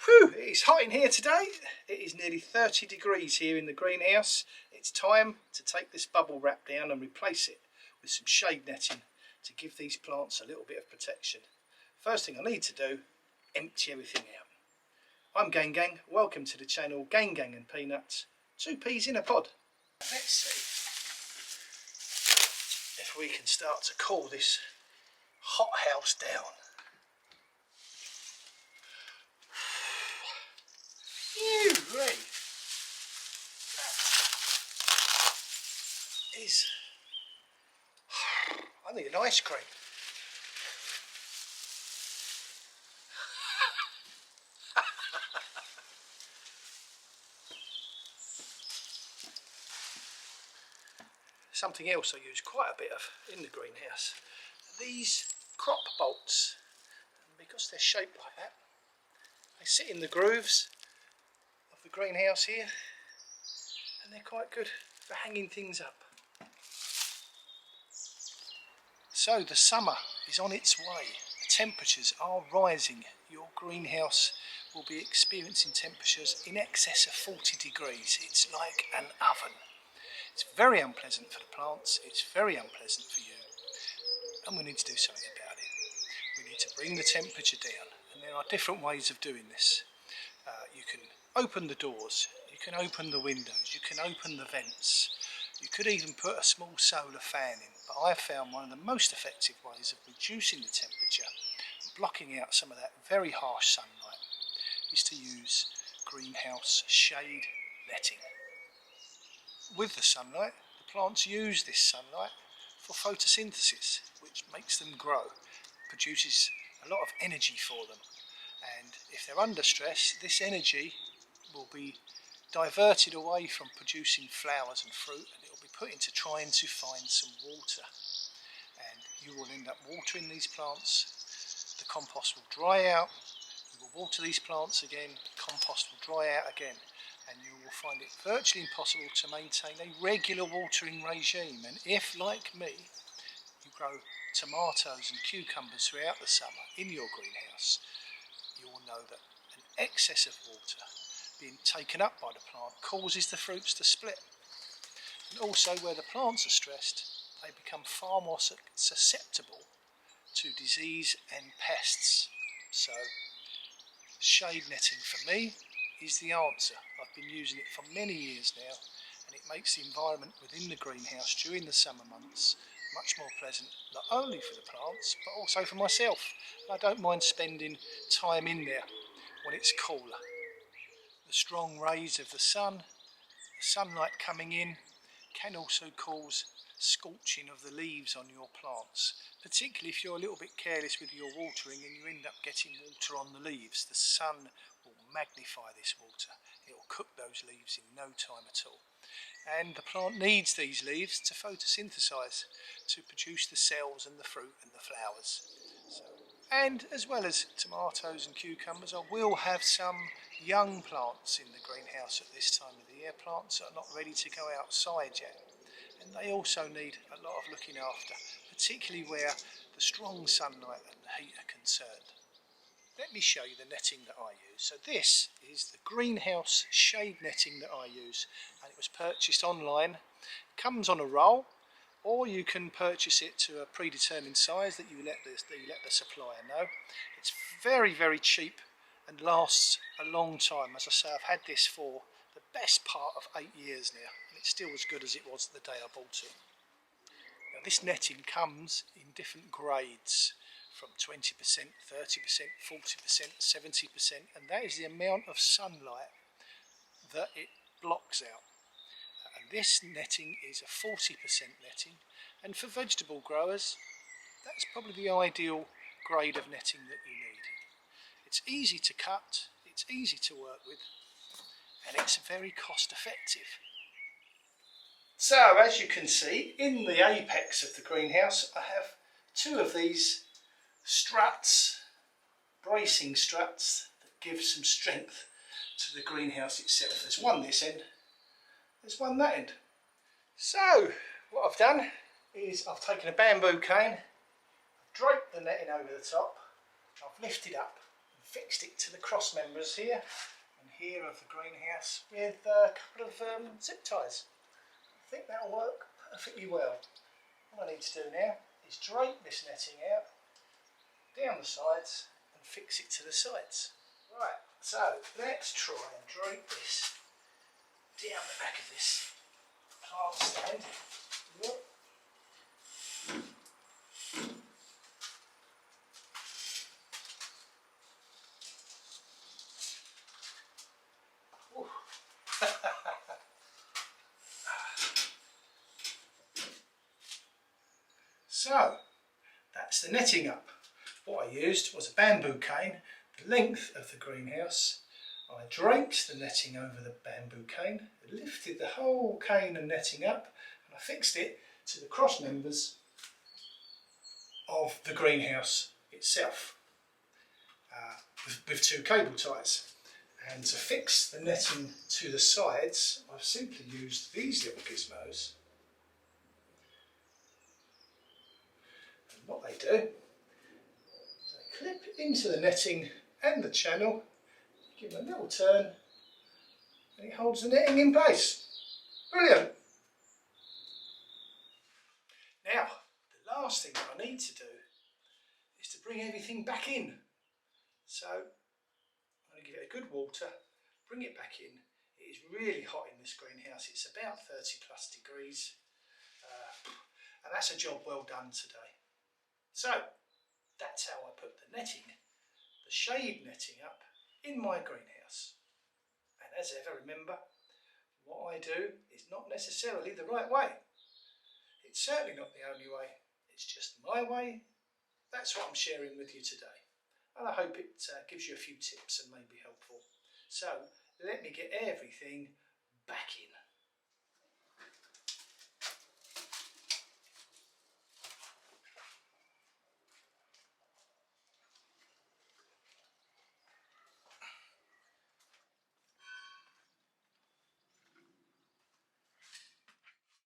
Whew, it's hot in here today. It is nearly 30 degrees here in the greenhouse. It's time to take this bubble wrap down and replace it with some shade netting to give these plants a little bit of protection. First thing I need to do, empty everything out. I'm Gang Gang, welcome to the channel Gang Gang and Peanuts, 2 peas in a pod. Let's see if we can start to cool this hot house down. Right. That is, I need an ice cream. Something else I use quite a bit of in the greenhouse, these crop bolts. And because they're shaped like that, they sit in the grooves of the greenhouse here, and they're quite good for hanging things up. So the summer is on its way. The temperatures are rising. Your greenhouse will be experiencing temperatures in excess of 40 degrees. It's like an oven. It's very unpleasant for the plants, it's very unpleasant for you, and we need to do something about it. We need to bring the temperature down, and there are different ways of doing this. You can open the doors, you can open the windows, you can open the vents, you could even put a small solar fan in, but I have found one of the most effective ways of reducing the temperature and blocking out some of that very harsh sunlight is to use greenhouse shade netting. With the sunlight, the plants use this sunlight for photosynthesis, which makes them grow, produces a lot of energy for them, and if they're under stress, this energy will be diverted away from producing flowers and fruit, and it will be put into trying to find some water, and you will end up watering these plants. The compost will dry out, you will water these plants again, the compost will dry out again, and you will find it virtually impossible to maintain a regular watering regime. And if, like me, you grow tomatoes and cucumbers throughout the summer in your greenhouse, you will know that an excess of water being taken up by the plant causes the fruits to split. And also, where the plants are stressed, they become far more susceptible to disease and pests. So, shade netting for me is the answer. I've been using it for many years now, and it makes the environment within the greenhouse during the summer months much more pleasant, not only for the plants but also for myself. I don't mind spending time in there when it's cooler. The strong rays of the sun, the sunlight coming in, can also cause scorching of the leaves on your plants, particularly if you're a little bit careless with your watering and you end up getting water on the leaves. The sun will magnify this water. It will cook those leaves in no time at all. And the plant needs these leaves to photosynthesize, to produce the cells and the fruit and the flowers. And as well as tomatoes and cucumbers, I will have some young plants in the greenhouse at this time of the year, plants that are not ready to go outside yet. And they also need a lot of looking after, particularly where the strong sunlight and heat are concerned. Let me show you the netting that I use. So this is the greenhouse shade netting that I use, and it was purchased online. It comes on a roll, or you can purchase it to a predetermined size that you let the supplier know. It's very, very cheap and lasts a long time. As I say, I've had this for the best part of 8 years now, and it's still as good as it was the day I bought it. Now, this netting comes in different grades, from 20%, 30%, 40%, 70%, and that is the amount of sunlight that it blocks out. And this netting is a 40% netting, and for vegetable growers, that's probably the ideal grade of netting that you need. It's easy to cut, it's easy to work with, and it's very cost effective. So as you can see, in the apex of the greenhouse I have 2 of these struts, bracing struts that give some strength to the greenhouse itself. There's one this end, there's one that end. So what I've done is I've taken a bamboo cane, I've draped the netting over the top, I've lifted up and fixed it to the cross members here and here of the greenhouse with a couple of zip ties. I think that'll work perfectly well. What I need to do now is drape this netting out down the sides and fix it to the sides. Right, so let's try and drape this down the back of this plant stand. Yep. So that's the netting up. What I used was a bamboo cane, the length of the greenhouse. I draped the netting over the bamboo cane, lifted the whole cane and netting up, and I fixed it to the cross members of the greenhouse itself with two cable ties. And to fix the netting to the sides, I've simply used these little gizmos. And what they do is they clip into the netting and the channel, give them a little turn, and it holds the netting in place. Brilliant! Now, the last thing that I need to do is to bring everything back in. So, I'm going to give it a good water, bring it back in. It is really hot in this greenhouse, it's about 30 plus degrees, and that's a job well done today. So, that's how I put the netting, the shade netting up in my greenhouse. And as ever, remember, what I do is not necessarily the right way. It's certainly not the only way, it's just my way. That's what I'm sharing with you today. And I hope it gives you a few tips and may be helpful. So let me get everything back in.